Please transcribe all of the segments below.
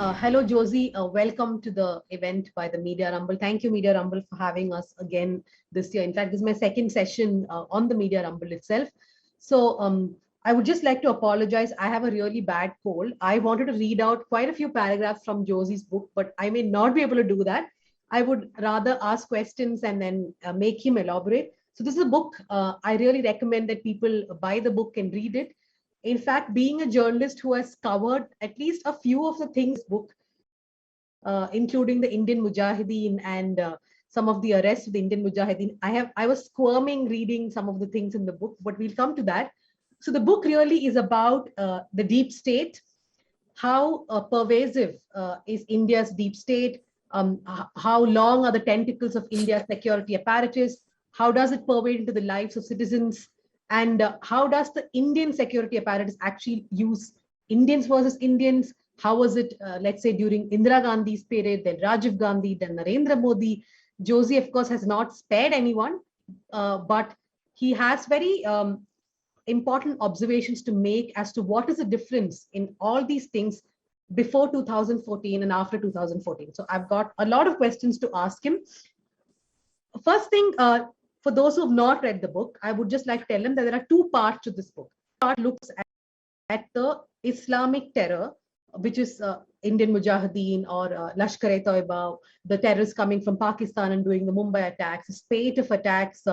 Hello, Josie. Welcome to the event by the Media Rumble. Thank you, Media Rumble, for having us again this year. In fact, this is my second session on the Media Rumble itself. So I would just like to apologize. I have a really bad cold. I wanted to read out quite a few paragraphs from Josie's book, but I may not be able to do that. I would rather ask questions and then make him elaborate. So this is a book. I really recommend that people buy the book and read it. In fact, being a journalist who has covered at least a few of the things book, including the Indian Mujahideen and some of the arrests of the Indian Mujahideen, I was squirming reading some of the things in the book, but we'll come to that. So the book really is about the deep state, how pervasive is India's deep state, how long are the tentacles of India's security apparatus, how does it pervade into the lives of citizens, and how does the Indian security apparatus actually use Indians versus Indians? How was it, let's say, during Indira Gandhi's period, then Rajiv Gandhi, then Narendra Modi? Josie, of course, has not spared anyone, but he has very important observations to make as to what is the difference in all these things before 2014 and after 2014. So I've got a lot of questions to ask him. First thing, for those who have not read the book, I would just like to tell them that there are two parts to this book. Part looks at the Islamic terror, which is Indian Mujahideen or Lashkar-e-Toiba, the terrorists coming from Pakistan and doing the Mumbai attacks, a spate of attacks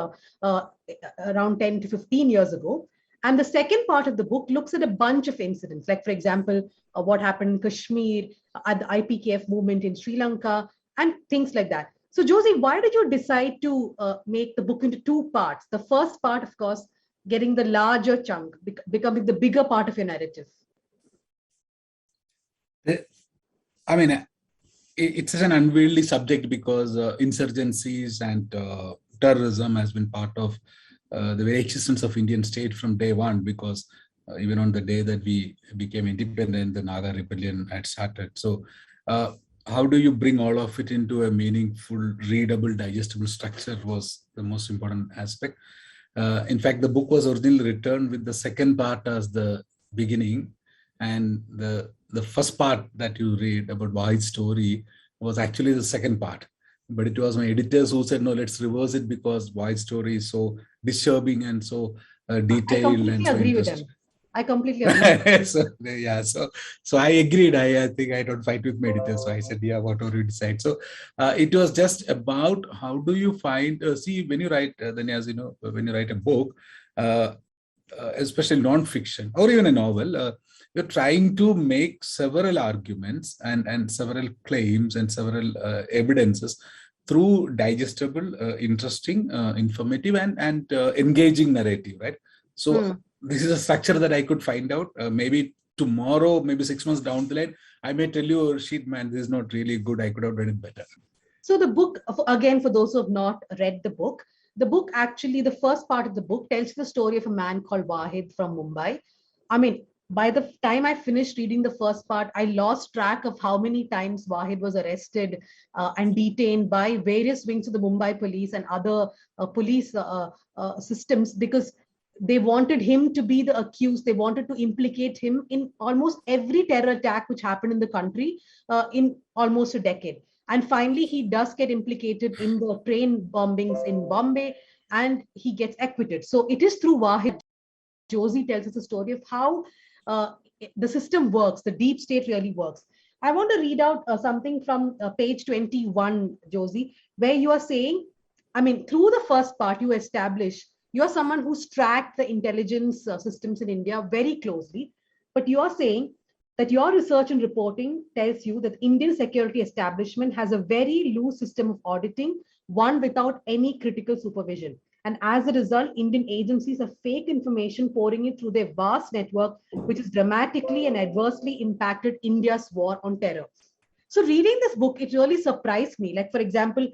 around 10 to 15 years ago. And the second part of the book looks at a bunch of incidents, like, for example, what happened in Kashmir, at the IPKF movement in Sri Lanka, and things like that. So, Josie, why did you decide to make the book into two parts? The first part, of course, getting the larger chunk, becoming the bigger part of your narrative. I mean, it's an unwieldy subject because insurgencies and terrorism has been part of the very existence of Indian state from day one, because even on the day that we became independent, the Naga rebellion had started. So how do you bring all of it into a meaningful, readable, digestible structure was the most important aspect. In fact, the book was originally written with the second part as the beginning, and the first part that you read about Wahid's story was actually the second part. But it was my editors who said, no, let's reverse it because Wahid's story is so disturbing and so detailed. I completely and so agree with them. I completely agree. so I agreed. I think I don't fight with my editors. So I said, yeah, whatever you decide. So it was just about how do you find, see, when you write, then as you know, when you write a book, especially non-fiction or even a novel, you're trying to make several arguments and several claims and several evidences through digestible, interesting, informative, and engaging narrative, right? So this is a structure that I could find out. Maybe tomorrow, maybe 6 months down the line, I may tell you, oh, shit, man, this is not really good. I could have read it better. So the book, again, for those who have not read the book actually, the first part of the book tells the story of a man called Wahid from Mumbai. I mean, by the time I finished reading the first part, I lost track of how many times Wahid was arrested and detained by various wings of the Mumbai police and other police systems, because they wanted him to be the accused. They wanted to implicate him in almost every terror attack which happened in the country in almost a decade. And finally, he does get implicated in the train bombings in Bombay, and he gets acquitted. So it is through Wahid. Josie tells us a story of how the system works, the deep state really works. I want to read out something from page 21, Josie, where you are saying, I mean, through the first part, you establish you're someone who's tracked the intelligence systems in India very closely, but you are saying that your research and reporting tells you that Indian security establishment has a very loose system of auditing, one without any critical supervision. And as a result, Indian agencies have fake information pouring in through their vast network, which has dramatically and adversely impacted India's war on terror. So reading this book, it really surprised me. Like, for example,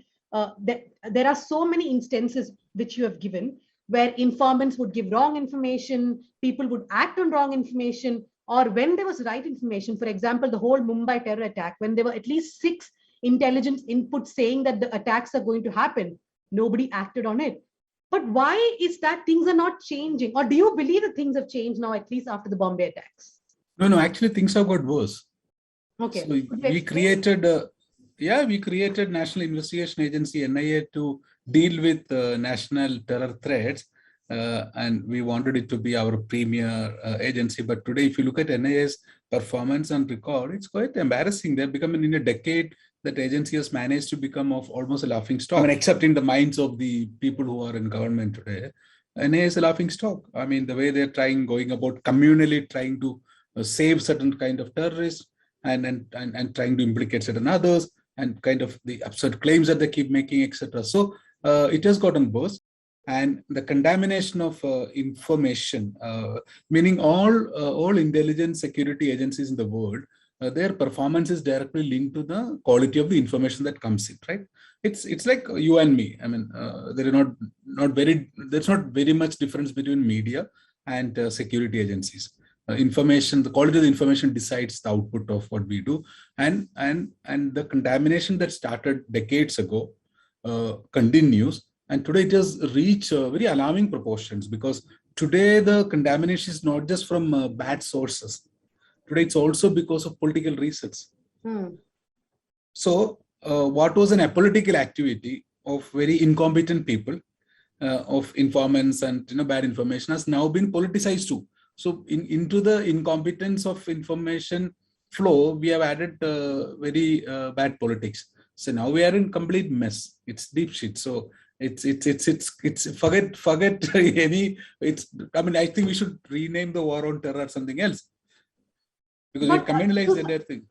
there are so many instances which you have given where informants would give wrong information, people would act on wrong information, or when there was right information. For example, the whole Mumbai terror attack, when there were at least 6 intelligence inputs saying that the attacks are going to happen, nobody acted on it. But why is that things are not changing? Or do you believe that things have changed now, at least after the Bombay attacks? No, actually things have got worse. Okay. So Could you we explain? created National Investigation Agency NIA to deal with national terror threats, and we wanted it to be our premier agency. But today, if you look at NIA's performance and record, it's quite embarrassing. They're becoming in a decade that agency has managed to become of almost a laughing stock. I mean, except in the minds of the people who are in government today, NIA is a laughing stock. I mean, the way they're going about communally trying to save certain kind of terrorists and trying to implicate certain others, and kind of the absurd claims that they keep making, etc. So it has gotten worse. And the contamination of information, meaning all intelligence security agencies in the world, their performance is directly linked to the quality of the information that comes in, right? It's like you and me. I mean, there's not very much difference between media and security agencies. Information, the quality of the information decides the output of what we do, and the contamination that started decades ago continues, and today it has reached very alarming proportions, because today the contamination is not just from bad sources. Today it's also because of political reasons. So what was an apolitical activity of very incompetent people, of informants and bad information, has now been politicized too. So into the incompetence of information flow, we have added very bad politics. So now we are in complete mess. It's deep shit. So it's forget any. I mean, I think we should rename the war on terror something else, because we communalize the entire thing.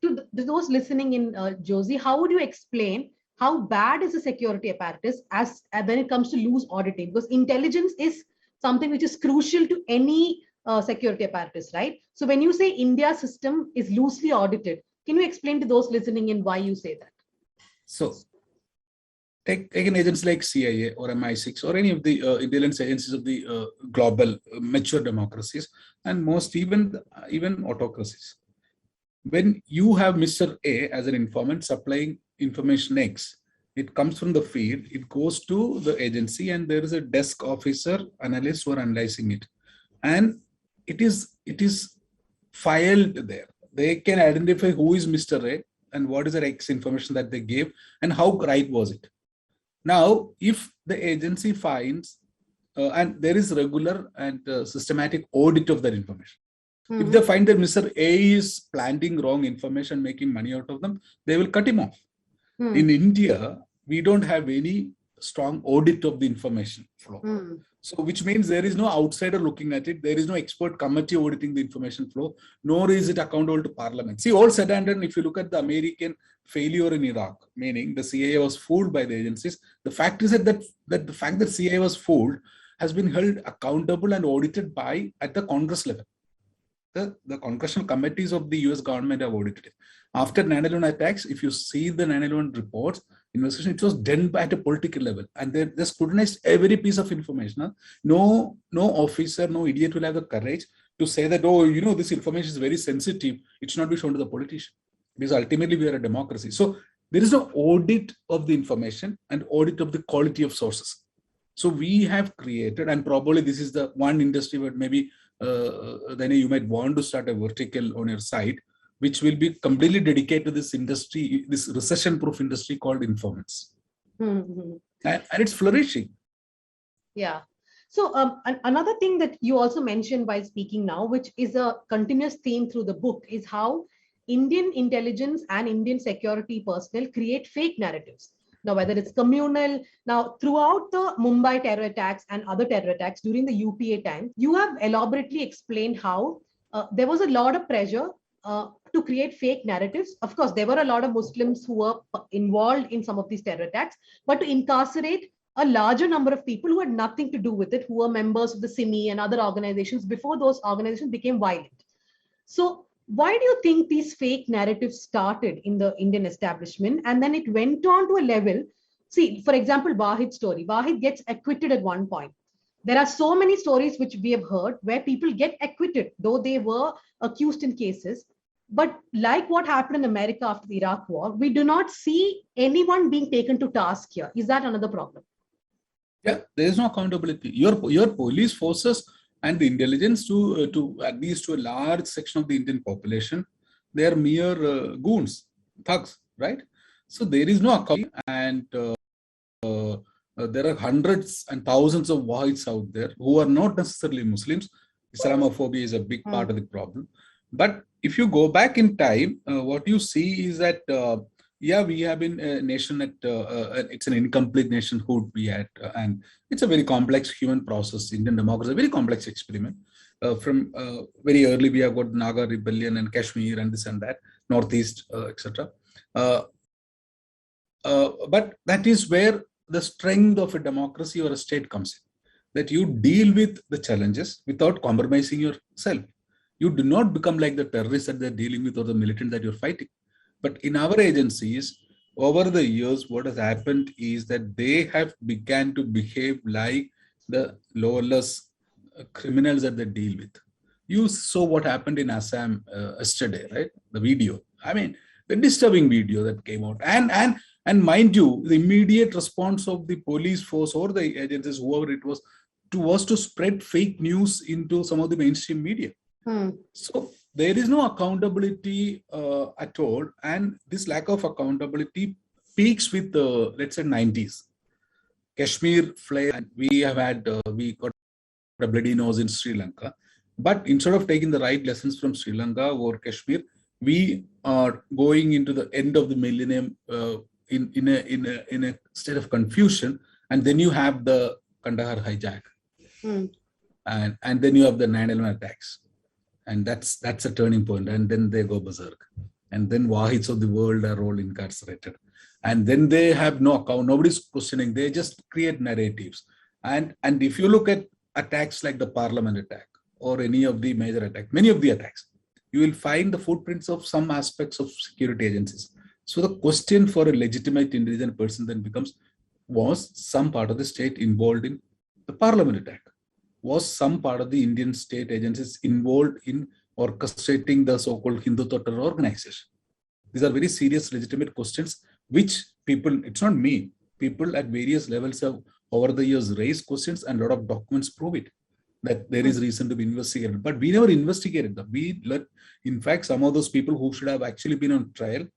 To those listening in, Josie, how would you explain how bad is the security apparatus as when it comes to loose auditing? Because intelligence is something which is crucial to any security apparatus, right? So when you say India's system is loosely audited, can you explain to those listening in why you say that? So take an agency like CIA or MI6 or any of the intelligence agencies of the global mature democracies, and most even autocracies. When you have Mr. A as an informant supplying information X, it comes from the field, it goes to the agency, and there is a desk officer, analyst who are analyzing it. And it is filed there. They can identify who is Mr. A and what is the X information that they gave and how right was it. Now, if the agency finds, and there is regular and systematic audit of that information. If they find that Mr. A is planting wrong information, making money out of them, they will cut him off. In India, we don't have any strong audit of the information flow. So which means there is no outsider looking at it. There is no expert committee auditing the information flow, nor is it accountable to parliament. See, all said and done, if you look at the American failure in Iraq, meaning the CIA was fooled by the agencies, the fact is that the fact that CIA was fooled has been held accountable and audited at the Congress level. The congressional committees of the US government have audited it. After 9/11 attacks, if you see the 9/11 reports, investigation, it was done at a political level, and they scrutinized every piece of information. No officer, no idiot will have the courage to say that, oh, this information is very sensitive, it should not be shown to the politician, because ultimately we are a democracy. So there is no audit of the information and audit of the quality of sources. So we have created, and probably this is the one industry where maybe then you might want to start a vertical on your site, which will be completely dedicated to this industry, this recession-proof industry called informants. And it's flourishing. Yeah. So another thing that you also mentioned while speaking now, which is a continuous theme through the book, is how Indian intelligence and Indian security personnel create fake narratives. Now, whether it's communal, now throughout the Mumbai terror attacks and other terror attacks during the UPA time, you have elaborately explained how there was a lot of pressure to create fake narratives. Of course, there were a lot of Muslims who were involved in some of these terror attacks, but to incarcerate a larger number of people who had nothing to do with it, who were members of the SIMI and other organizations before those organizations became violent. So why do you think these fake narratives started in the Indian establishment and then it went on to a level? See, for example, Wahid's story. Wahid gets acquitted at one point. There are so many stories which we have heard where people get acquitted, though they were accused in cases. But like what happened in America after the Iraq war, we do not see anyone being taken to task here. Is that another problem? Yeah, there is no accountability. Your police forces and the intelligence to at least to a large section of the Indian population They are mere goons, thugs, right? So there is no account, and there are hundreds and thousands of Wahids out there who are not necessarily Muslims. Islamophobia is a big part of the problem. But if you go back in time, what you see is that, yeah, we have been a nation it's an incomplete nationhood we had, and it's a very complex human process. Indian democracy, a very complex experiment. From very early, we have got Naga rebellion and Kashmir and this and that, Northeast, etc. But that is where the strength of a democracy or a state comes in, that you deal with the challenges without compromising yourself. You do not become like the terrorists that they're dealing with or the militant that you're fighting. But in our agencies, over the years, what has happened is that they have begun to behave like the lawless criminals that they deal with. You saw what happened in Assam yesterday, right? The video. I mean, the disturbing video that came out. And mind you, the immediate response of the police force or the agencies, whoever it was to spread fake news into some of the mainstream media. So there is no accountability at all. And this lack of accountability peaks with, let's say, 90s. Kashmir flare, and we got a bloody nose in Sri Lanka. But instead of taking the right lessons from Sri Lanka or Kashmir, we are going into the end of the millennium in a state of confusion, and then you have the Kandahar hijack, and then you have the 9/11 attacks, and that's a turning point. And then they go berserk, and then Wahids of the world are all incarcerated, and then they have no account. Nobody's questioning. They just create narratives, and if you look at attacks like the Parliament attack or any of the major attacks, many of the attacks, you will find the footprints of some aspects of security agencies. So the question for a legitimate intelligent person then becomes, was some part of the state involved in the Parliament attack? Was some part of the Indian state agencies involved in orchestrating the so-called Hindutva terror organization? These are very serious, legitimate questions, which people, it's not me, people at various levels have over the years raised questions, and a lot of documents prove it, that there is reason to be investigated. But we never investigated them. We let, in fact, some of those people who should have actually been on trial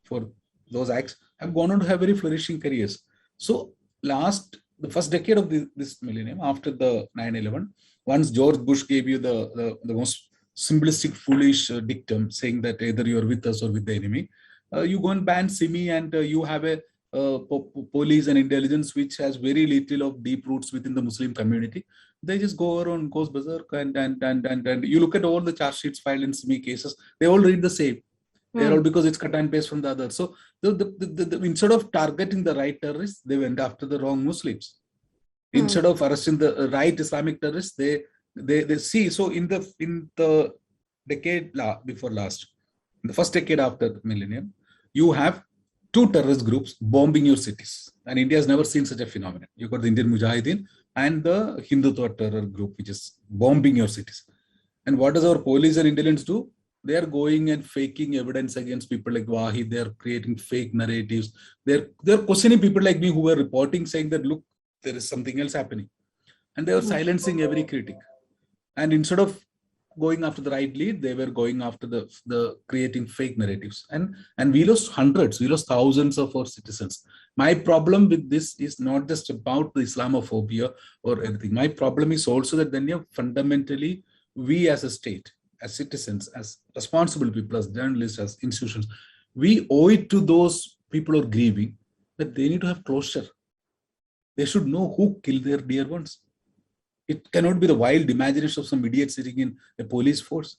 for those acts have gone on to have very flourishing careers. So the first decade of this millennium, after the 9/11, once George Bush gave you the most simplistic, foolish dictum saying that either you're with us or with the enemy, you go and ban SIMI, and you have a police and intelligence which has very little of deep roots within the Muslim community. They just go around, goes berserk, and you look at all the charge sheets filed in SIMI cases, they all read the same. They're all because it's cut and paste from the other. So instead of targeting the right terrorists, they went after the wrong Muslims. Instead of arresting the right Islamic terrorists, they see. So in the decade before last, in the first decade after millennium, you have two terrorist groups bombing your cities, and India has never seen such a phenomenon. You got the Indian Mujahideen and the Hindutva terror group, which is bombing your cities. And what does our police and intelligence do? They are going and faking evidence against people like Wahid. They are creating fake narratives. They're questioning people like me who were reporting, saying that, look, there is something else happening. And they were silencing every critic. And instead of going after the right lead, they were going after the creating fake narratives. And we lost hundreds, we lost thousands of our citizens. My problem with this is not just about the Islamophobia or anything. My problem is also that then you fundamentally, we as a state, as citizens, as responsible people, as journalists, as institutions, we owe it to those people who are grieving that they need to have closure. They should know who killed their dear ones. It cannot be the wild imagination of some idiot sitting in a police force.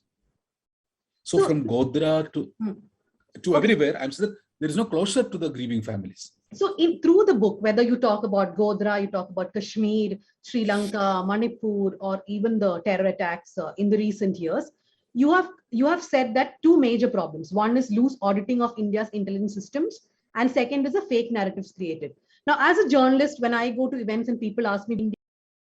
So from Godhra to everywhere, I'm saying there is no closure to the grieving families. So through the book, whether you talk about Godhra, you talk about Kashmir, Sri Lanka, Manipur, or even the terror attacks in the recent years, you have said that two major problems. One is loose auditing of India's intelligence systems, and second is the fake narratives created. Now, as a journalist, when I go to events and people ask me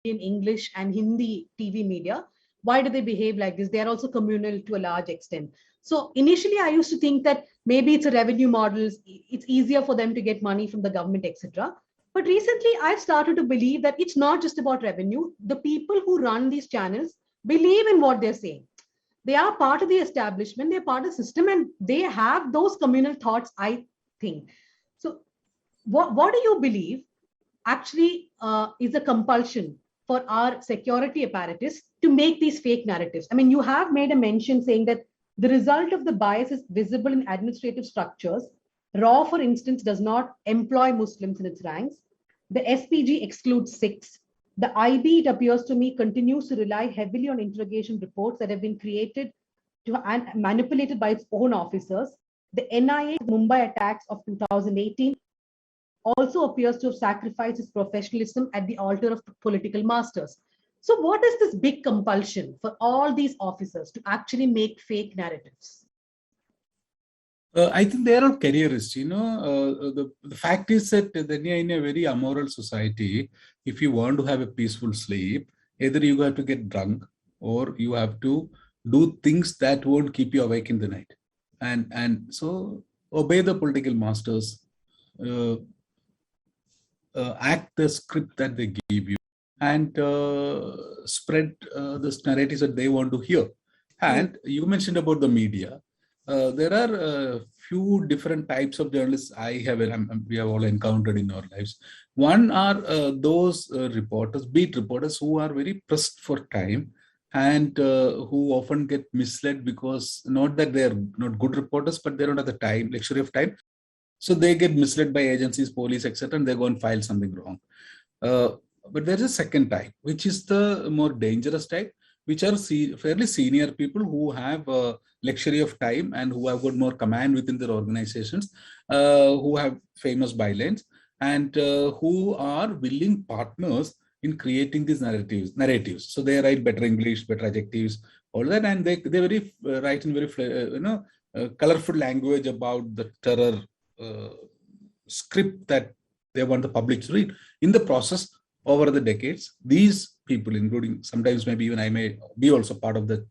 in English and Hindi TV media, why do they behave like this? They are also communal to a large extent. So initially, I used to think that maybe it's a revenue model. It's easier for them to get money from the government, etc. But recently, I've started to believe that it's not just about revenue. The people who run these channels believe in what they're saying. They are part of the establishment, they're part of the system, and they have those communal thoughts, I think. So what do you believe actually is a compulsion for our security apparatus to make these fake narratives? I mean, you have made a mention saying that the result of the bias is visible in administrative structures. RAW, for instance, does not employ Muslims in its ranks. The SPG excludes Sikhs. The IB, it appears to me, continues to rely heavily on interrogation reports that have been created and manipulated by its own officers. The NIA Mumbai attacks of 2018 also appears to have sacrificed its professionalism at the altar of political masters. So what is this big compulsion for all these officers to actually make fake narratives? I think they are all careerists. The fact is that in a very immoral society, if you want to have a peaceful sleep, either you have to get drunk or you have to do things that won't keep you awake in the night. And so obey the political masters, act the script that they give you, and spread the narratives that they want to hear. And you mentioned about the media. There are a few different types of journalists we have all encountered in our lives. One are those reporters, beat reporters, who are very pressed for time and who often get misled because not that they're not good reporters, but they don't have the time, luxury of time. So they get misled by agencies, police, etc., and they go and file something wrong. But there's a second type, which is the more dangerous type, which are fairly senior people who have luxury of time and who have got more command within their organizations, who have famous bylines, and who are willing partners in creating these narratives. So they write better English, better adjectives, all that, and they very write in very colorful language about the terror script that they want the public to read. In the process, over the decades, these people, including sometimes maybe even I may be also part of that.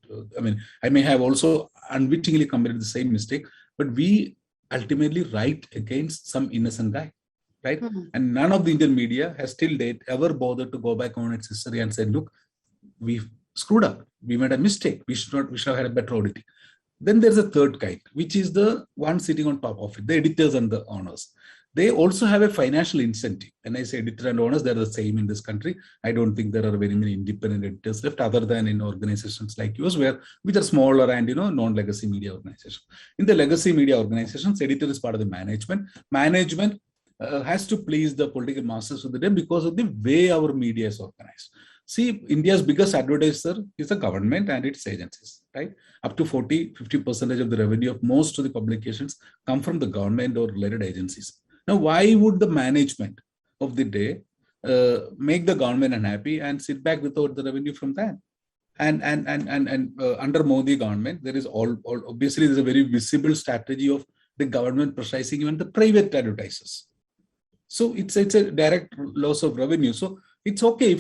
I may have also unwittingly committed the same mistake, but we ultimately write against some innocent guy, right? Mm-hmm. And none of the Indian media has till date ever bothered to go back on its history and say, look, we screwed up. We made a mistake. We should have had a better auditing. Then there's a third kind, which is the one sitting on top of it, the editors and the owners. They also have a financial incentive. And I say editor and owners, they're the same in this country. I don't think there are very many independent editors left other than in organizations like yours, which are smaller and non-legacy media organizations. In the legacy media organizations, editor is part of the management. Management has to please the political masters of the day because of the way our media is organized. See, India's biggest advertiser is the government and its agencies, right? Up to 40-50% of the revenue of most of the publications come from the government or related agencies. Now, why would the management of the day make the government unhappy and sit back without the revenue from that? And under Modi government, there is obviously there's a very visible strategy of the government pressurizing even the private advertisers. So it's a direct loss of revenue. So it's okay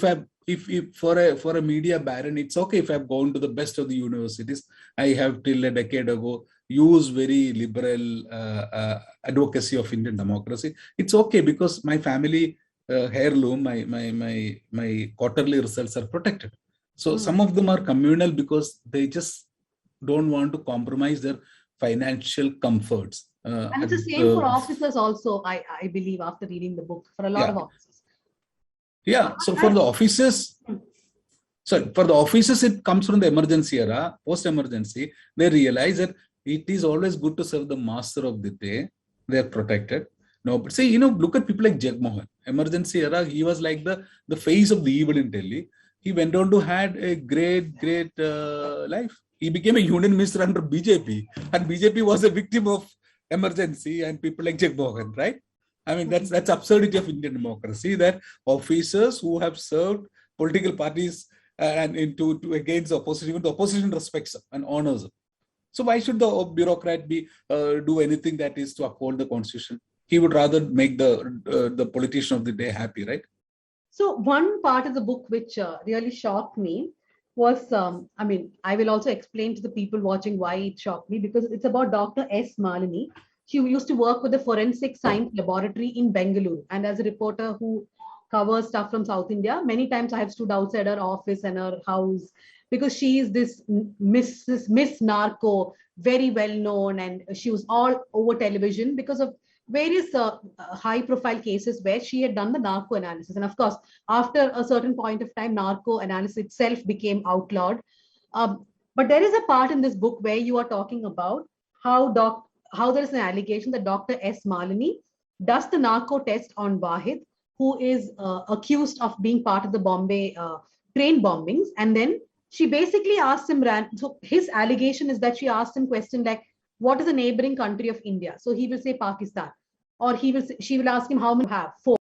if for a media baron, it's okay if I've gone to the best of the universities. I have till a decade ago used very liberal advocacy of Indian democracy. It's okay because my family heirloom, my quarterly results are protected. So some of them are communal because they just don't want to compromise their financial comforts. And it's the same for officers also, I believe, after reading the book, for a lot of officers. Yeah, so for the officers, it comes from the emergency era, post-emergency. They realize that it is always good to serve the master of the day. They are protected. No, but see, look at people like Jagmohan. Emergency era, he was like the face of the evil in Delhi. He went on to had a great life. He became a union minister under BJP, and BJP was a victim of emergency and people like Jagmohan, right? I mean, that's absurdity of Indian democracy, that officers who have served political parties and into against the opposition, even the opposition respects them and honors them. So why should the bureaucrat do anything that is to uphold the constitution? He would rather make the politician of the day happy, right? So one part of the book which really shocked me was, I will also explain to the people watching why it shocked me, because it's about Dr. S. Malini. She used to work with the Forensic Science Laboratory in Bengaluru. And as a reporter who covers stuff from South India, many times I have stood outside her office and her house because she is this Miss Narco, very well known, and she was all over television because of various high profile cases where she had done the narco analysis. And of course, after a certain point of time, narco analysis itself became outlawed. But there is a part in this book where you are talking about how there is an allegation that Dr. S. Malini does the narco test on Wahid, who is accused of being part of the Bombay train bombings. And then she basically asked him, so his allegation is that she asked him question like, what is the neighboring country of India? So he will say Pakistan. Or she will ask him, how many you have? 4.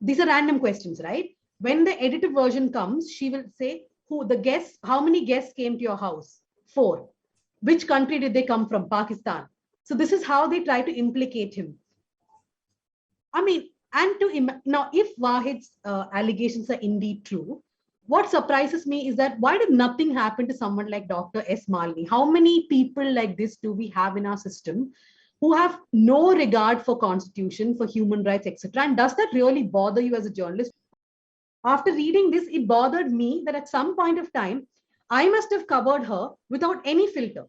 These are random questions, right? When the edited version comes, she will say, how many guests came to your house? 4. Which country did they come from? Pakistan. So this is how they try to implicate him. I mean, now if Wahid's allegations are indeed true, what surprises me is that why did nothing happen to someone like Dr. S. Malini? How many people like this do we have in our system who have no regard for constitution, for human rights, etc.? And does that really bother you as a journalist? After reading this, it bothered me that at some point of time, I must have covered her without any filter.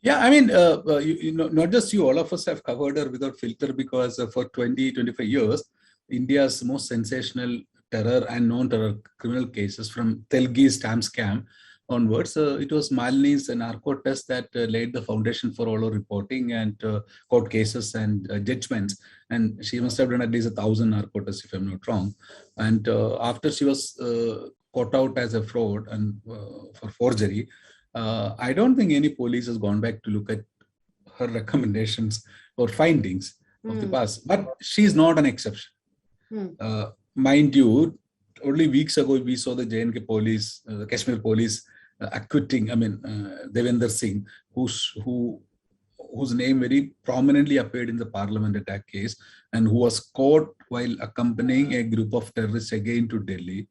Yeah, I mean, not just you, all of us have covered her without filter because for 20, 25 years, India's most sensational terror and non-terror criminal cases from Telgi stamp scam onwards, it was Malini's narco test that laid the foundation for all our reporting and court cases and judgments. And she must have done at least 1,000 narco tests, if I'm not wrong. And after she was caught out as a fraud and for forgery, I don't think any police has gone back to look at her recommendations or findings of the past. But she's not an exception. Mind you, only weeks ago, we saw the J&K police, the Kashmir police acquitting, Devender Singh, whose name very prominently appeared in the parliament attack case and who was caught while accompanying a group of terrorists again to Delhi.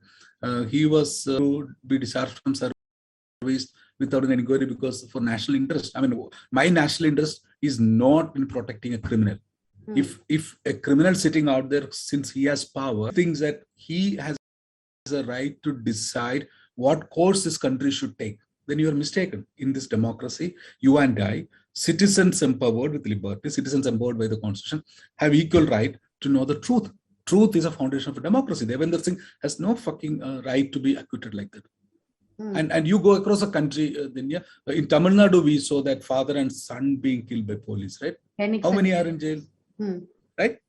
He was to be discharged from service without an inquiry because for national interest. I mean, my national interest is not in protecting a criminal. If a criminal sitting out there, since he has power, thinks that he has a right to decide what course this country should take, then you are mistaken. In this democracy, you and I, citizens empowered with liberty, citizens empowered by the constitution, have equal right to know the truth. Truth is a foundation of a democracy. Devender Singh has no fucking right to be acquitted like that. And you go across the country, Dinya, in Tamil Nadu, we saw that father and son being killed by police, right? How many are in jail? Right?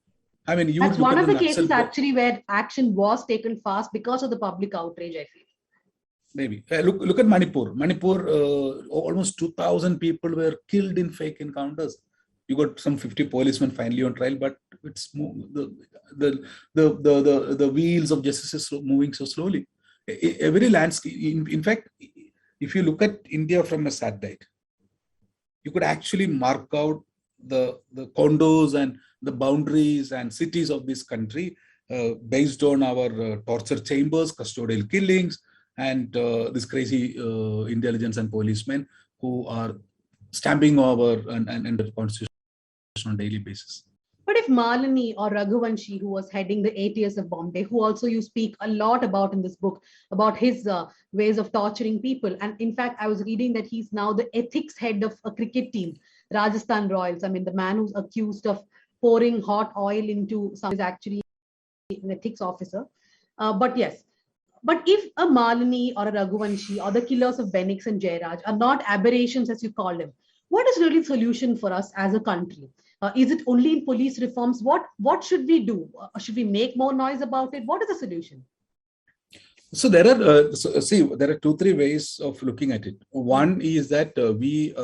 I mean, that's one of the cases actually where action was taken fast because of the public outrage, I feel. Maybe. Look at Manipur. Manipur, almost 2,000 people were killed in fake encounters. You got some 50 policemen finally on trial, but it's the wheels of justice is moving so slowly. Every landscape, in fact, if you look at India from a satellite, you could actually mark out the condos and the boundaries and cities of this country based on our torture chambers, custodial killings, and this crazy intelligence and policemen who are stamping over and the constitution on a daily basis. But if Malini or Raghuvanshi, who was heading the ATS of Bombay, who also you speak a lot about in this book, about his ways of torturing people. And in fact, I was reading that he's now the ethics head of a cricket team, Rajasthan Royals. I mean, the man who's accused of pouring hot oil into some is actually an ethics officer. But yes, but if a Malini or a Raghuvanshi or the killers of Benix and Jairaj are not aberrations, as you call them, what is really the solution for us as a country? Is it only in police reforms? What should we do? Should we make more noise about it? What is the solution? So there are there are 2-3 ways of looking at it. One is that we,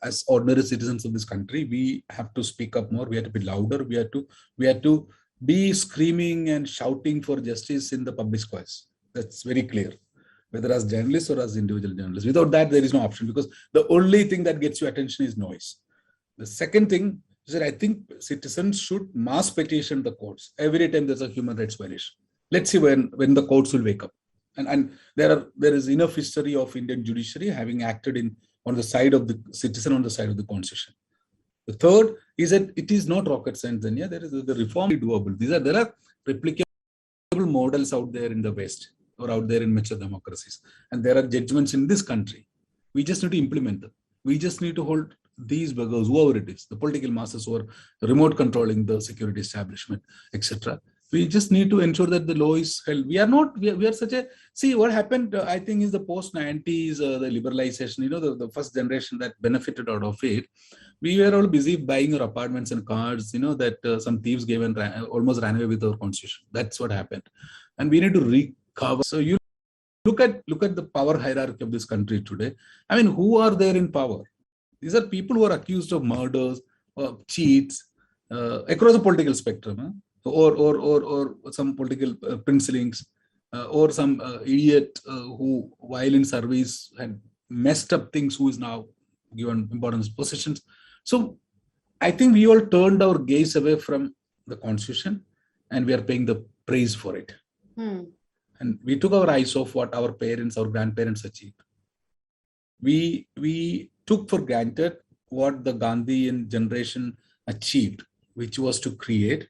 as ordinary citizens of this country, we have to speak up more. We have to be louder. We have to be screaming and shouting for justice in the public squares. That's very clear, whether as journalists or as individual journalists. Without that, there is no option because the only thing that gets your attention is noise. The second thing is that I think citizens should mass petition the courts every time there's a human rights violation. Let's see when the courts will wake up. And there is enough history of Indian judiciary having acted on the side of the citizen, on the side of the constitution. The third is that it is not rocket science. Then there is the reform doable. There are replicable models out there in the West or out there in mature democracies. And there are judgments in this country. We just need to implement them. We just need to hold these beggars, whoever it is, the political masses who are remote controlling the security establishment, etc. We just need to ensure that the law is held. We are such a, see what happened, I think is the post-90s, the liberalization, the first generation that benefited out of it. We were all busy buying our apartments and cars, that some thieves gave and almost ran away with our constitution. That's what happened. And we need to recover. So you look at the power hierarchy of this country today. I mean, who are there in power? These are people who are accused of murders, cheats, across the political spectrum, or some political princelings, or some idiot who, while in service, had messed up things, who is now given important positions. So I think we all turned our gaze away from the constitution, and we are paying the praise for it. And we took our eyes off what our parents, our grandparents achieved. We took for granted what the Gandhian generation achieved, which was to create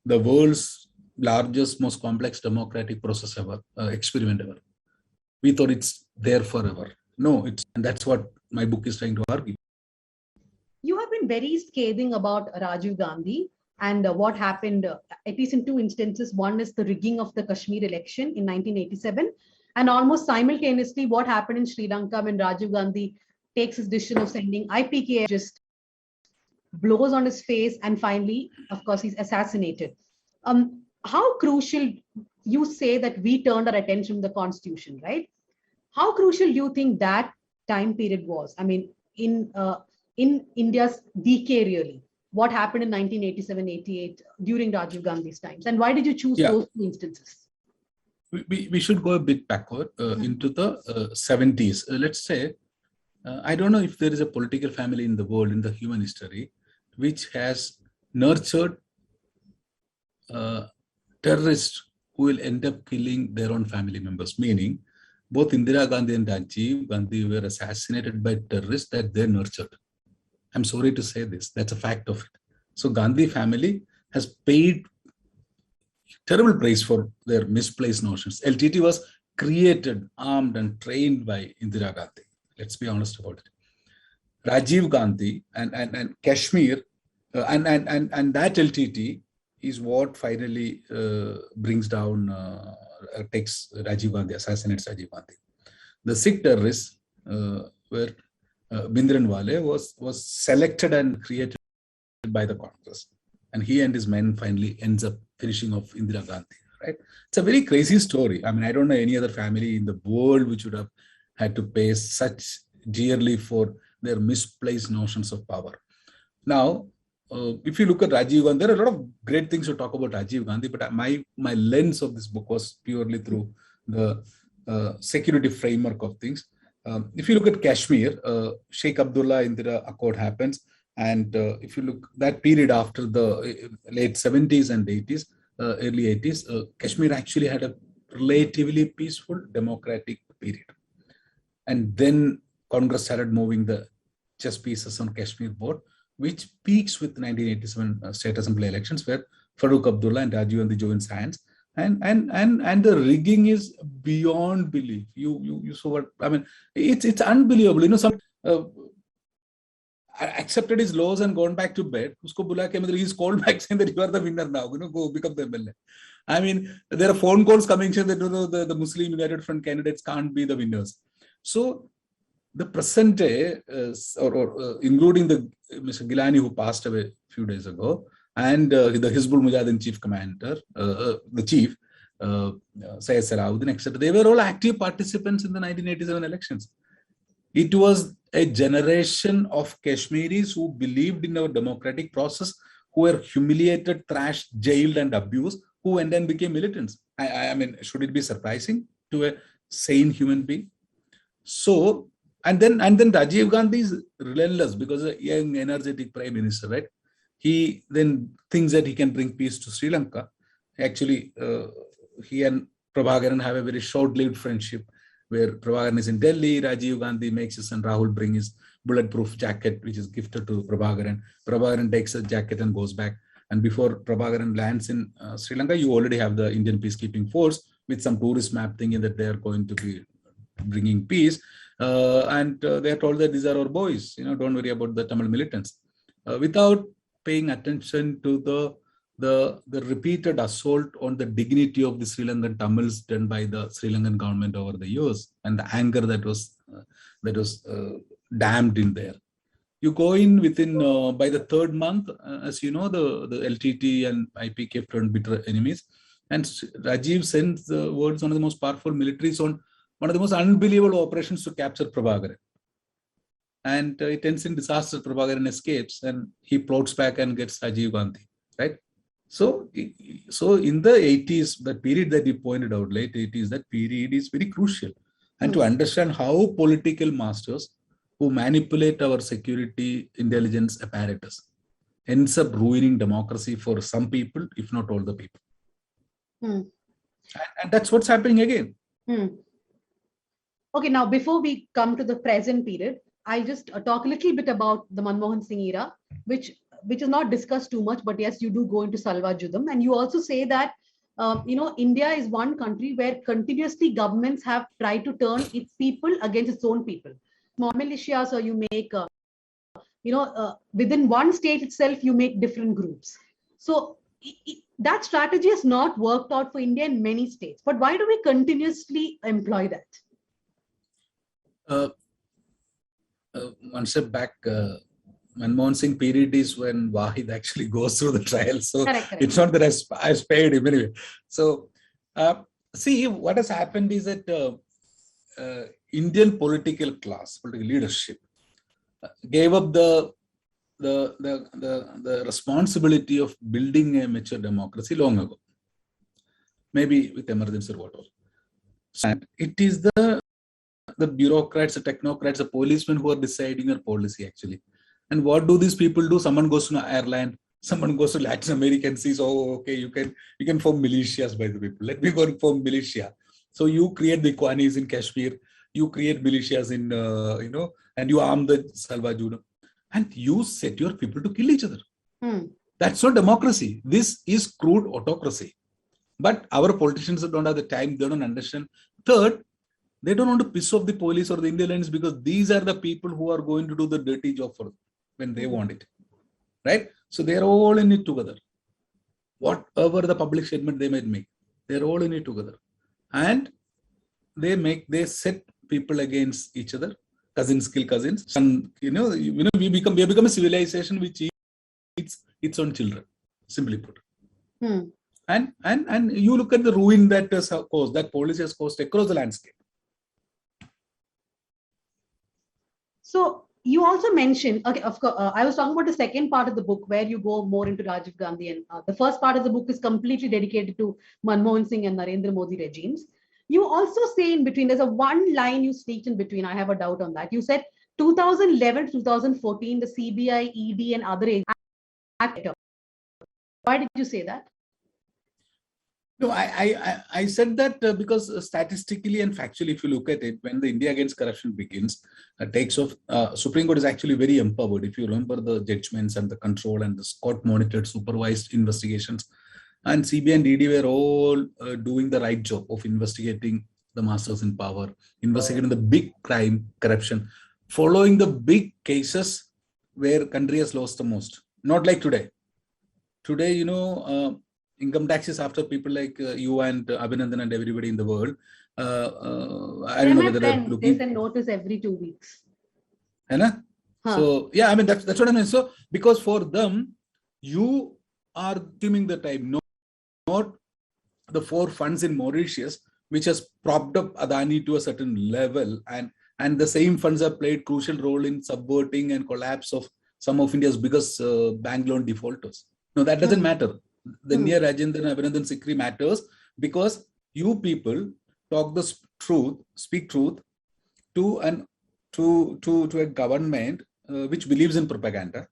the world's largest, most complex democratic process ever, experiment ever. We thought it's there forever. No, and that's what my book is trying to argue. You have been very scathing about Rajiv Gandhi and what happened, at least in two instances. One is the rigging of the Kashmir election in 1987, and almost simultaneously what happened in Sri Lanka when Rajiv Gandhi takes his decision of sending IPK, just blows on his face, and finally, of course, he's assassinated. How crucial, you say that we turned our attention to the constitution, right? How crucial do you think that time period was? I mean, in India's decay, really, what happened in 1987-88 during Rajiv Gandhi's times, and why did you choose those two instances? We should go a bit backward into the 70s. Let's say, I don't know if there is a political family in the world, in the human history, which has nurtured terrorists who will end up killing their own family members. Meaning, both Indira Gandhi and Rajiv Gandhi were assassinated by terrorists that they nurtured. I'm sorry to say this, that's a fact of it. So Gandhi family has paid terrible price for their misplaced notions. LTT was created, armed and trained by Indira Gandhi. Let's be honest about it. Rajiv Gandhi and Kashmir and that LTT is what finally brings down, takes Rajiv Gandhi, assassinates Rajiv Gandhi. The Sikh terrorists were Bhindranwale was selected and created by the Congress, and he and his men finally ends up finishing off Indira Gandhi. Right? It's a very crazy story. I mean, I don't know any other family in the world which would have had to pay such dearly for their misplaced notions of power. Now, if you look at Rajiv Gandhi, there are a lot of great things to talk about Rajiv Gandhi, but my lens of this book was purely through the security framework of things. If you look at Kashmir, Sheikh Abdullah Indira Accord happens, and if you look that period after the late 70s and 80s, early 80s, Kashmir actually had a relatively peaceful democratic period. And then Congress started moving the chess pieces on Kashmir board, which peaks with 1987 state assembly elections, where Farooq Abdullah and Rajiv Gandhi joins hands, and the rigging is beyond belief. You saw what I mean? It's unbelievable. Some accepted his loss and gone back to bed. Usko bula ke, he's called back saying that you are the winner now. Go become the MLA. I mean, there are phone calls coming saying that the Muslim United Front candidates can't be the winners. So the present day, including the Mr. Gilani who passed away a few days ago, and the Hizbul Mujahideen chief commander, the chief, Syed Salahuddin, etc., they were all active participants in the 1987 elections. It was a generation of Kashmiris who believed in our democratic process, who were humiliated, thrashed, jailed, and abused, who went and became militants. I mean, should it be surprising to a sane human being? So, and then Rajiv Gandhi is relentless because a young, energetic prime minister, right? He then thinks that he can bring peace to Sri Lanka. Actually, he and Prabhakaran have a very short-lived friendship, where Prabhakaran is in Delhi, Rajiv Gandhi makes his son Rahul bring his bulletproof jacket, which is gifted to Prabhakaran. Prabhakaran takes a jacket and goes back. And before Prabhakaran lands in Sri Lanka, you already have the Indian peacekeeping force with some tourist map thinking that they are going to be bringing peace. And they are told that these are our boys, don't worry about the Tamil militants. Without paying attention to the repeated assault on the dignity of the Sri Lankan Tamils done by the Sri Lankan government over the years, and the anger that was damned in there. You go in within, by the third month, as you know, the LTT and IPKF turned bitter enemies. And Rajiv sends the words, one of the most powerful militaries on one of the most unbelievable operations to capture Prabhakaran. And it ends in disaster. Prabhakaran escapes and he plots back and gets Rajiv Gandhi, right? So in the 80s, that period that you pointed out, late 80s, that period is very crucial. And to understand how political masters who manipulate our security intelligence apparatus ends up ruining democracy for some people, if not all the people. And that's what's happening again. Okay, now before we come to the present period, I'll just talk a little bit about the Manmohan Singh era, which is not discussed too much, but yes, you do go into Salwa Judum. And you also say that, India is one country where continuously governments have tried to turn its people against its own people. Small militias, or you make, within one state itself, you make different groups. So that strategy has not worked out for India in many states. But why do we continuously employ that? One step back, Manmohan Singh period is when Wahid actually goes through the trial. So correct. It's not that I spared him anyway. So see, what has happened is that Indian political class, political leadership, gave up the responsibility of building a mature democracy long ago, maybe with emergency or whatever. And it is the bureaucrats, the technocrats, the policemen who are deciding our policy actually. And what do these people do? Someone goes to Ireland, someone goes to Latin America and says, "Oh, okay, you can form militias by the people. Let me go and form militia." So you create the Ikhwanis in Kashmir, you create militias in and you arm the Salwa Judum, and you set your people to kill each other. That's not democracy. This is crude autocracy. But our politicians don't have the time. They don't understand. Third, they don't want to piss off the police or the Indians because these are the people who are going to do the dirty job for them when they want it, right? So they're all in it together. Whatever the public statement they might make, they're all in it together, and they set people against each other. Cousins kill cousins, and we become a civilization which eats its own children, simply put. And you look at the ruin that has caused, that policy has caused across the landscape. So you also mentioned, okay, of course, I was talking about the second part of the book where you go more into Rajiv Gandhi, and the first part of the book is completely dedicated to Manmohan Singh and Narendra Modi regimes. You also say in between, there's a one line you sneaked in between. I have a doubt on that. You said 2011 to 2014, the CBI, ED, and other agencies. Why did you say that? No, I said that because statistically and factually, if you look at it, when the India Against Corruption begins, takes off, Supreme Court is actually very empowered. If you remember the judgments and the control and the court-monitored, supervised investigations, and CBI and ED were all doing the right job of investigating the masters in power, investigating the big crime, corruption, following the big cases where country has lost the most. Not like today. Today, income taxes after people like you and Abhinandan and everybody in the world. I don't know whether they're looking. They send notice every 2 weeks. So yeah, I mean that's what I mean. So because for them, you are assuming the time, not the four funds in Mauritius, which has propped up Adani to a certain level, and the same funds have played crucial role in subverting and collapse of some of India's biggest bank loan defaulters. No, that doesn't matter. The Indiya Rajendran and Abhinandan Sikri matters because you people talk the truth, speak truth to a government which believes in propaganda,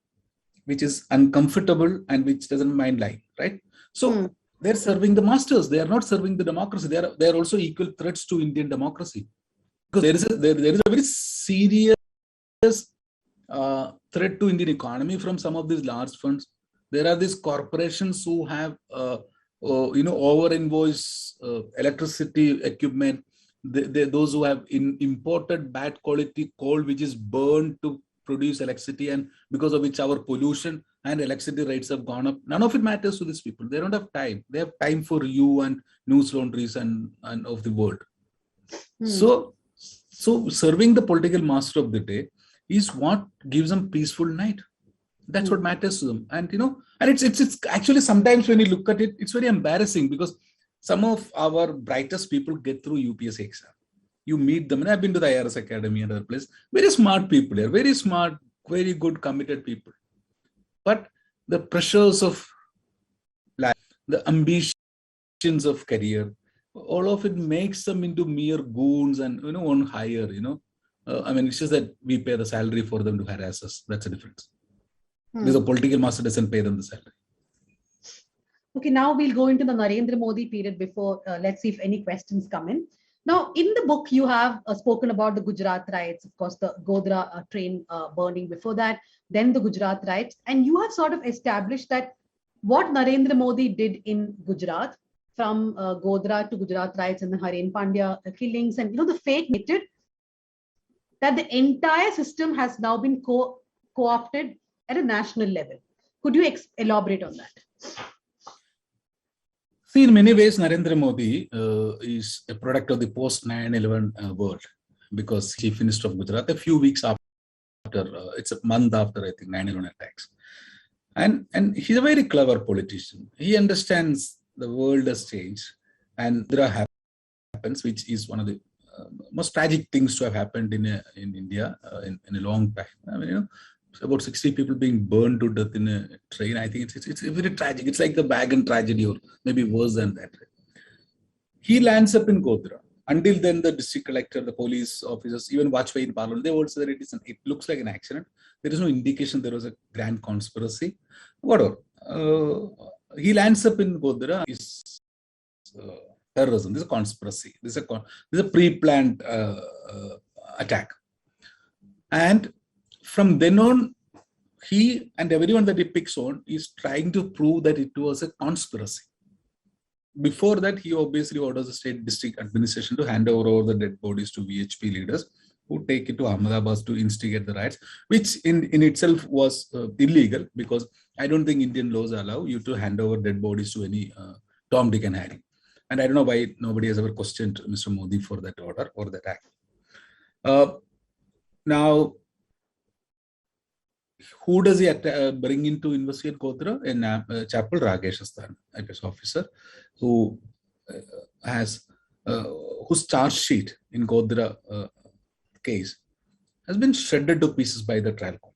which is uncomfortable and which doesn't mind lying, right? So they're serving the masters. They are not serving the democracy. They are also equal threats to Indian democracy because there is a very serious threat to Indian economy from some of these large funds. There are these corporations who have, over invoice electricity equipment. Those who have imported bad quality coal, which is burned to produce electricity, and because of which our pollution and electricity rates have gone up. None of it matters to these people. They don't have time. They have time for you and news laundries and of the world. So serving the political master of the day is what gives them peaceful night. That's what matters to them. And it's actually, sometimes when you look at it, it's very embarrassing, because some of our brightest people get through UPSC exam. You meet them, and I've been to the IRS Academy and other place. Very smart people here, very smart, very good, committed people. But the pressures of life, the ambitions of career, all of it makes them into mere goons and on hire. It's just that we pay the salary for them to harass us. That's the difference. Because the political master doesn't pay them the salary. Okay, now we'll go into the Narendra Modi period before, let's see if any questions come in. Now, in the book, you have spoken about the Gujarat riots, of course, the Godhra train burning before that, then the Gujarat riots, and you have sort of established that what Narendra Modi did in Gujarat, from Godhra to Gujarat riots and the Hareen Pandya killings, and the fake method, that the entire system has now been co-opted at a national level. Could you elaborate on that? See, in many ways, Narendra Modi is a product of the post 9/11 world, because Chief Minister of Gujarat a few weeks after, it's a month after, I think, 9/11 attacks. And he's a very clever politician. He understands the world has changed, and there happens, which is one of the most tragic things to have happened in India in a long time. About 60 people being burned to death in a train. I think it's very tragic. It's like the wagon tragedy, or maybe worse than that. He lands up in Godhra. Until then, the district collector, the police officers, even Vajpayee in Parliament, they would say that it looks like an accident. There is no indication there was a grand conspiracy. Whatever. He lands up in Godhra. Is terrorism. This is a conspiracy. This is a pre-planned attack. And from then on, he and everyone that he picks on is trying to prove that it was a conspiracy. Before that, he obviously orders the state district administration to hand over all the dead bodies to VHP leaders, who take it to Ahmedabad to instigate the riots, which in itself was illegal, because I don't think Indian laws allow you to hand over dead bodies to any Tom, Dick and Harry. And I don't know why nobody has ever questioned Mr. Modi for that order or that act. Now, who does he bring in to investigate Godhra? A chap called Rakesh Asthana, IPS officer, who has whose charge sheet in Godhra case has been shredded to pieces by the trial court.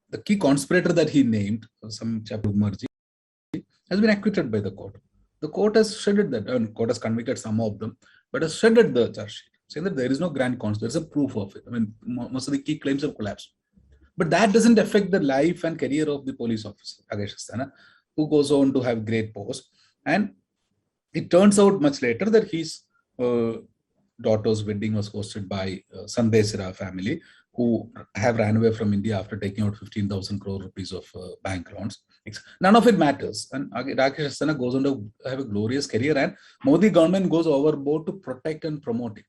The key conspirator that he named, some chap Marji, has been acquitted by the court. The court has shredded that, and court has convicted some of them, but has shredded the charge sheet, saying that there is no grand conspiracy. There's a proof of it. Most of the key claims have collapsed. But that doesn't affect the life and career of the police officer, Rakesh Asthana, who goes on to have great post. And it turns out much later that his daughter's wedding was hosted by Sandesira family, who have ran away from India after taking out 15,000 crore rupees of bank loans. None of it matters. And Rakesh Asthana goes on to have a glorious career, and Modi government goes overboard to protect and promote him.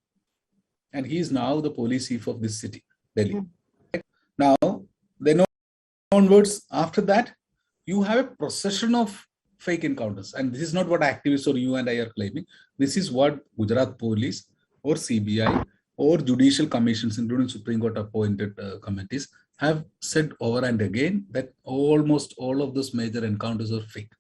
And he is now the police chief of this city, Delhi. Now, then onwards, after that, you have a procession of fake encounters. And this is not what activists or you and I are claiming. This is what Gujarat police or CBI or judicial commissions, including Supreme Court appointed committees, have said over and again, that almost all of those major encounters are fake.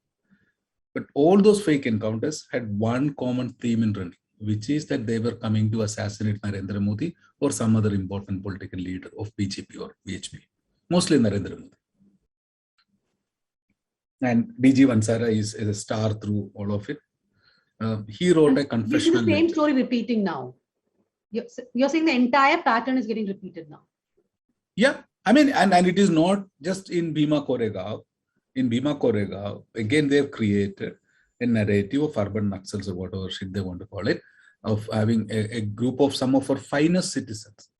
But all those fake encounters had one common theme in running, which is that they were coming to assassinate Narendra Modi or some other important political leader of BJP or VHP, mostly Narendra Modi. And DG Vansara is a star through all of it. He wrote a confessional. This is the same story repeating now. You're saying the entire pattern is getting repeated now. Yeah, and it is not just in Bhima Koregaon. In Bhima Koregaon, again, they've created a narrative of urban Naxals or whatever shit they want to call it, of having a group of some of our finest citizens,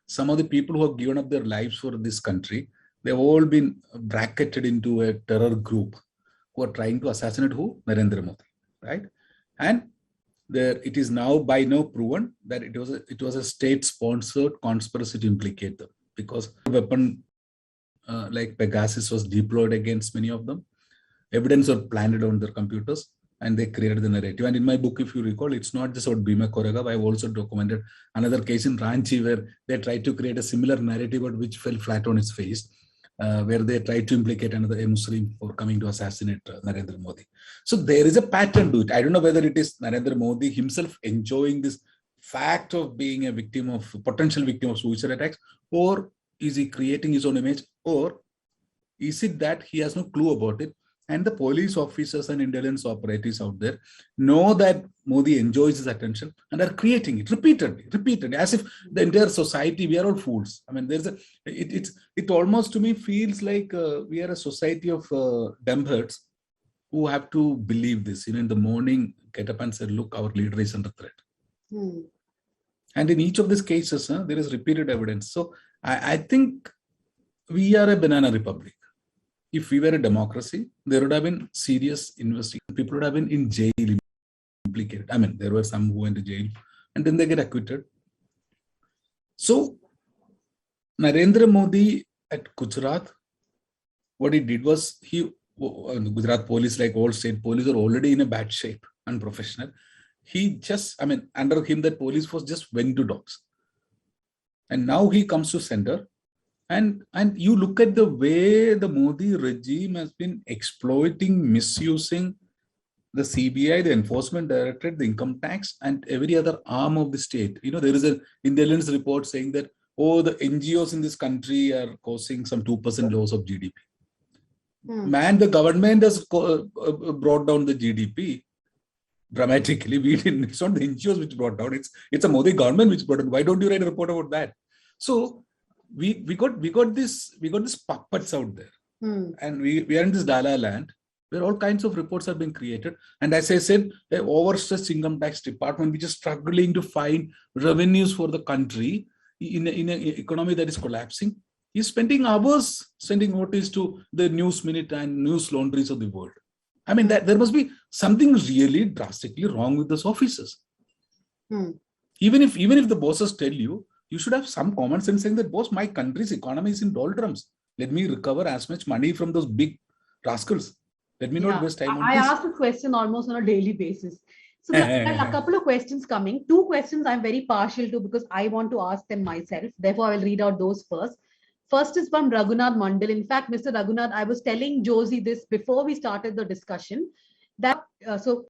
some of the people who have given up their lives for this country, they've all been bracketed into a terror group who are trying to assassinate who? Narendra Modi, right? And it is now by now proven that it was a state-sponsored conspiracy to implicate them, because a weapon like Pegasus was deployed against many of them. Evidence was planted on their computers, and they created the narrative. And in my book, if you recall, it's not just about Bhima Koregaon. I've also documented another case in Ranchi where they tried to create a similar narrative, but which fell flat on its face, where they tried to implicate a Muslim for coming to assassinate Narendra Modi. So there is a pattern to it. I don't know whether it is Narendra Modi himself enjoying this fact of being a potential victim of suicide attacks, or is he creating his own image, or is it that he has no clue about it? And the police officers and intelligence operatives out there know that Modi enjoys his attention and are creating it repeatedly, as if the entire society, we are all fools. I mean, it almost to me feels like we are a society of dumbheads who have to believe this. In the morning, get up and say, look, our leader is under threat. And in each of these cases, there is repeated evidence. So I think we are a banana republic. If we were a democracy, there would have been serious investigation. People would have been in jail implicated. I mean, there were some who went to jail and then they get acquitted. So, Narendra Modi at Gujarat, what he did was, Gujarat police, like all state police, are already in a bad shape, unprofessional. Under him, that police force just went to dogs. And now he comes to center. And you look at the way the Modi regime has been exploiting, misusing the CBI, the Enforcement Directorate, the income tax, and every other arm of the state. There is an intelligence report saying that, the NGOs in this country are causing some 2% loss of GDP. Man, the government has brought down the GDP dramatically. It's not the NGOs which brought down. It's a Modi government which brought down. Why don't you write a report about that? So we got this puppets out there, and we are in this Dala land where all kinds of reports have been created. And as I said, the overstressed income tax department, which is struggling to find revenues for the country in an economy that is collapsing, is spending hours sending notice to the News Minute and News Laundries of the world. I mean, that there must be something really drastically wrong with those officers. Even if the bosses tell you, you should have some common sense saying that, boss, my country's economy is in doldrums. Let me recover as much money from those big rascals. Let me not waste time on I this. ask this question almost on a daily basis. So there are a couple of questions coming. 2 questions I'm very partial to because I want to ask them myself. Therefore, I will read out those first. First is from Raghunath Mandal. In fact, Mr. Raghunath, I was telling Josie this before we started the discussion. That so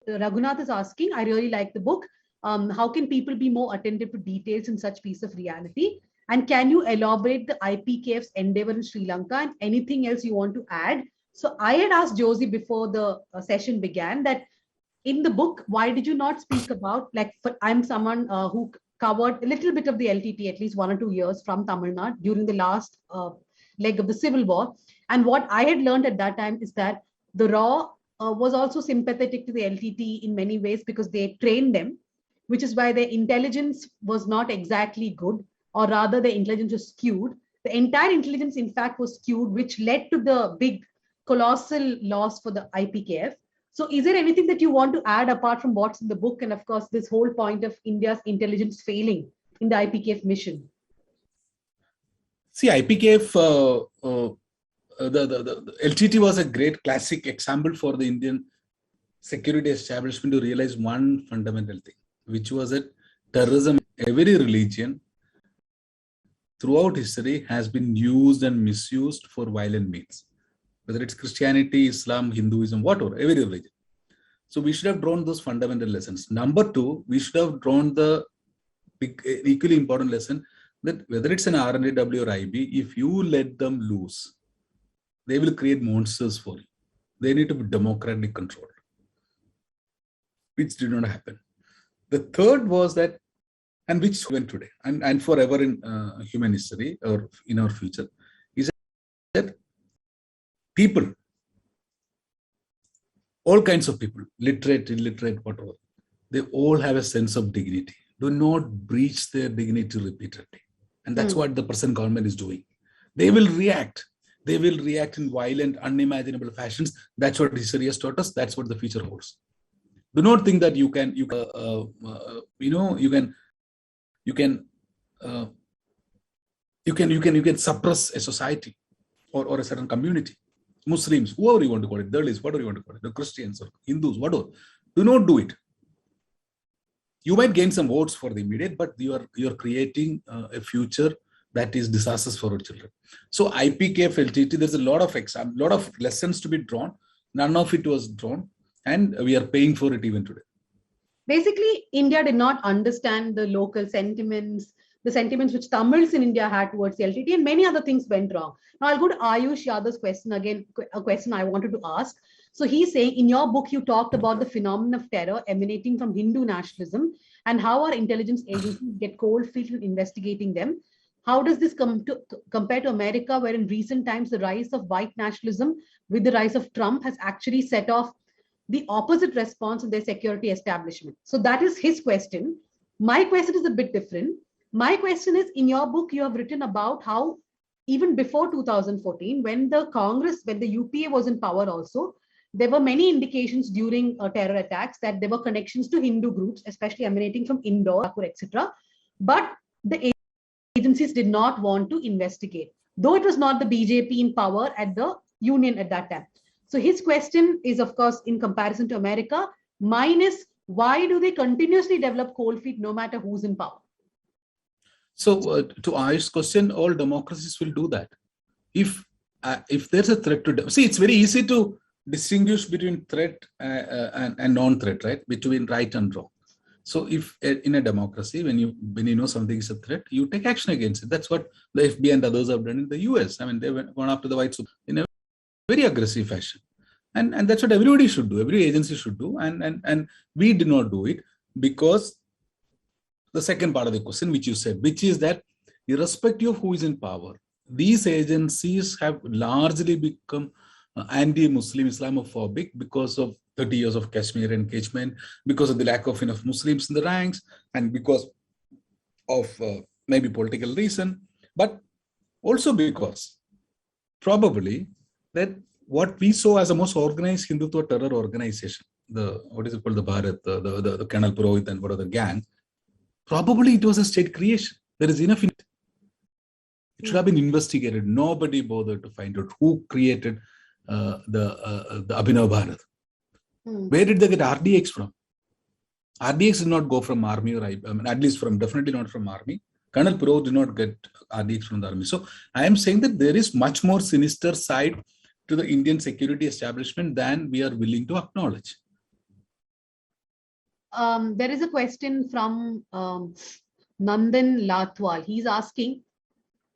Raghunath is asking, I really like the book. How can people be more attentive to details in such piece of reality? And can you elaborate the IPKF's endeavor in Sri Lanka and anything else you want to add? So I had asked Josie before the session began that in the book, why did you not speak about, I'm someone who covered a little bit of the LTT, at least 1 or 2 years from Tamil Nadu during the last leg of the civil war. And what I had learned at that time is that the RAW was also sympathetic to the LTT in many ways because they trained them, which is why their intelligence was not exactly good, or rather the intelligence was skewed. The entire intelligence, in fact, was skewed, which led to the big, colossal loss for the IPKF. So is there anything that you want to add apart from what's in the book? And of course, this whole point of India's intelligence failing in the IPKF mission? See, IPKF, the LTT was a great classic example for the Indian security establishment to realize one fundamental thing, which was that terrorism, every religion throughout history has been used and misused for violent means, whether it's Christianity, Islam, Hinduism, whatever, every religion. So we should have drawn those fundamental lessons. Number 2, we should have drawn the equally important lesson that whether it's an RNAW or IB, if you let them loose, they will create monsters for you. They need to be democratically controlled, which did not happen. The third was that, and which went today and forever in human history or in our future, is that people, all kinds of people, literate, illiterate, whatever, they all have a sense of dignity. Do not breach their dignity repeatedly. And that's what the present government is doing. They will react. They will react in violent, unimaginable fashions. That's what history has taught us. That's what the future holds. Do not think that you can suppress a society or a certain community. Muslims, whoever you want to call it, Dalits, whatever you want to call it, the Christians or Hindus, whatever. Do not do it. You might gain some votes for the immediate, but you are creating a future that is disastrous for our children. So IPKF LTT, there's a lot of lessons to be drawn. None of it was drawn, and we are paying for it even today. Basically, India did not understand the local sentiments, the sentiments which Tamils in India had towards the LTT, and many other things went wrong. Now I'll go to Ayush Yadav's question again, a question I wanted to ask. So he's saying, in your book, you talked about the phenomenon of terror emanating from Hindu nationalism and how our intelligence agencies get cold feet in investigating them. How does this compare to America, where in recent times the rise of white nationalism with the rise of Trump has actually set off the opposite response in their security establishment? So that is his question. My question is a bit different. My question is, in your book, you have written about how even before 2014, when the UPA was in power also, there were many indications during terror attacks that there were connections to Hindu groups, especially emanating from Indore, etc. But the agencies did not want to investigate, though it was not the BJP in power at the union at that time. So his question is, of course, in comparison to America. Mine is, why do they continuously develop cold feet no matter who's in power? So to Ayush's question, all democracies will do that. If there's a threat to see, it's very easy to distinguish between threat and non-threat, right? Between right and wrong. So if in a democracy, when you know something is a threat, you take action against it. That's what the FBI and others have done in the US. I mean, they went after the white supremacists in a very aggressive fashion. And that's what everybody should do. Every agency should do. And we did not do it because the second part of the question, which you said, which is that irrespective of who is in power, these agencies have largely become anti-Muslim, Islamophobic because of 30 years of Kashmir engagement, because of the lack of enough Muslims in the ranks, and because of maybe political reason, but also because probably that what we saw as the most organized Hindutva terror organization, the Bharat, the Colonel Purohit and what are the gang, probably it was a state creation. There is enough in it. It should have been investigated. Nobody bothered to find out who created the Abhinav Bharat. Where did they get RDX from? RDX did not go from army, or at least definitely not from army. Colonel Purohit did not get RDX from the army. So I am saying that there is much more sinister side to the Indian security establishment than we are willing to acknowledge. There is a question from Nandan Latwal. He's asking,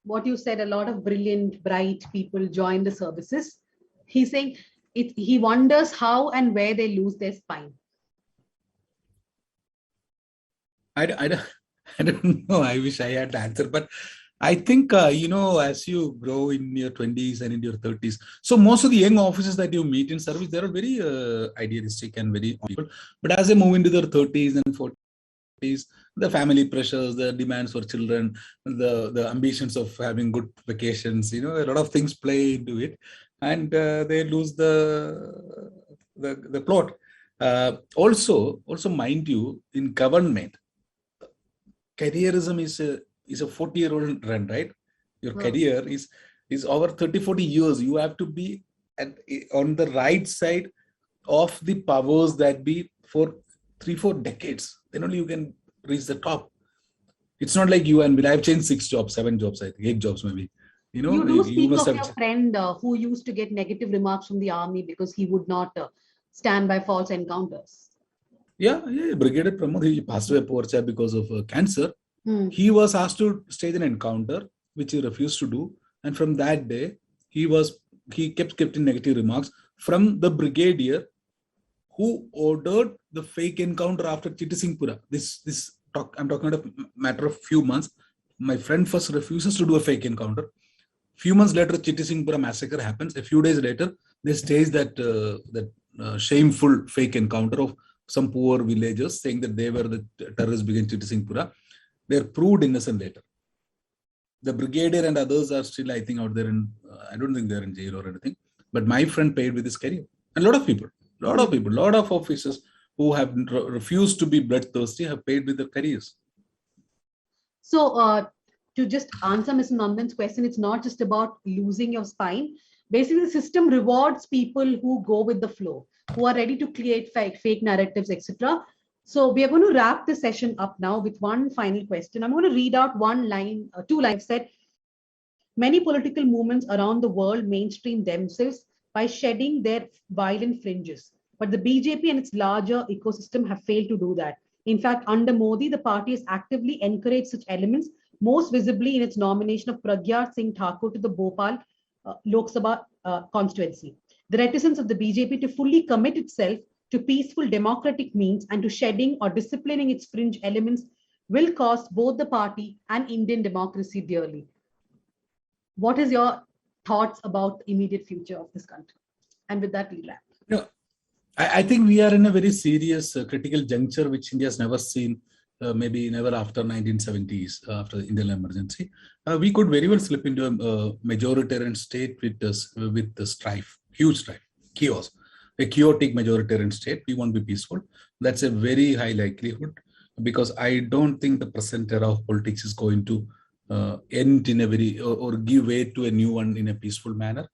what you said, a lot of brilliant, bright people join the services. He's saying he wonders how and where they lose their spine. I don't know. I wish I had the answer, but I think, as you grow in your 20s and in your 30s, so most of the young officers that you meet in service, they're very idealistic and very people. But as they move into their 30s and 40s, the family pressures, the demands for children, the ambitions of having good vacations, a lot of things play into it, and they lose the plot. Also, mind you, in government, careerism is a 40-year-old run, right? Your career is over 30-40 years. You have to be on the right side of the powers that be for 3-4 decades. Then only you can reach the top. It's not like you and me. I've changed 6 jobs, 7 jobs, I think 8 jobs maybe. You do speak of your friend who used to get negative remarks from the army because he would not stand by false encounters. Yeah, Brigadier Pramod, he passed away because of cancer. He was asked to stage an encounter, which he refused to do. And from that day, he kept in negative remarks from the brigadier who ordered the fake encounter after Chitti Singhpura. I'm talking about a matter of few months. My friend first refuses to do a fake encounter. Few months later, Chitti Singhpura massacre happens. A few days later, they stage that shameful fake encounter of some poor villagers saying that they were the terrorists behind Chitti Singhpura. They are proved innocent later. the brigadier and others are still, I think, out there in, I don't think they're in jail or anything. But my friend paid with his career. And a lot of officers who have refused to be bloodthirsty have paid with their careers. So to just answer Mr. Nandan's question, it's not just about losing your spine. Basically, the system rewards people who go with the flow, who are ready to create fake narratives, etc. So we are going to wrap the session up now with one final question. I'm going to read out one line, two lines said, many political movements around the world mainstream themselves by shedding their violent fringes. But the BJP and its larger ecosystem have failed to do that. In fact, under Modi, the party has actively encouraged such elements, most visibly in its nomination of Pragya Singh Thakur to the Bhopal Lok Sabha constituency. The reticence of the BJP to fully commit itself to peaceful democratic means and to shedding or disciplining its fringe elements will cost both the party and Indian democracy dearly. What is your thoughts about the immediate future of this country? And with that, we'll wrap. No, I think we are in a very serious critical juncture, which India has never seen, maybe never after 1970s, after the Indian emergency. We could very well slip into a majoritarian state with the strife, huge strife, chaos, a chaotic majoritarian state. We won't be peaceful. That's a very high likelihood, because I don't think the present era of politics is going to end in a very, or give way to a new one in a peaceful manner.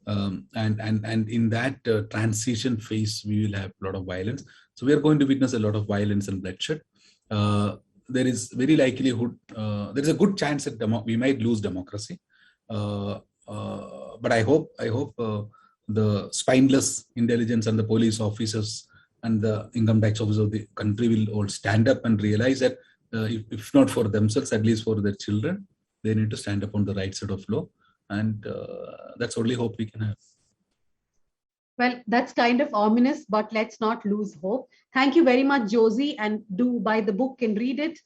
And in that transition phase, we will have a lot of violence. So we are going to witness a lot of violence and bloodshed. There is very likelihood, there is a good chance that we might lose democracy. But I hope the spineless intelligence and the police officers and the income tax officers of the country will all stand up and realize that if not for themselves, at least for their children, they need to stand up on the right side of law. And that's only hope we can have. Well, that's kind of ominous, but let's not lose hope. Thank you very much, Josie, and do buy the book and read it.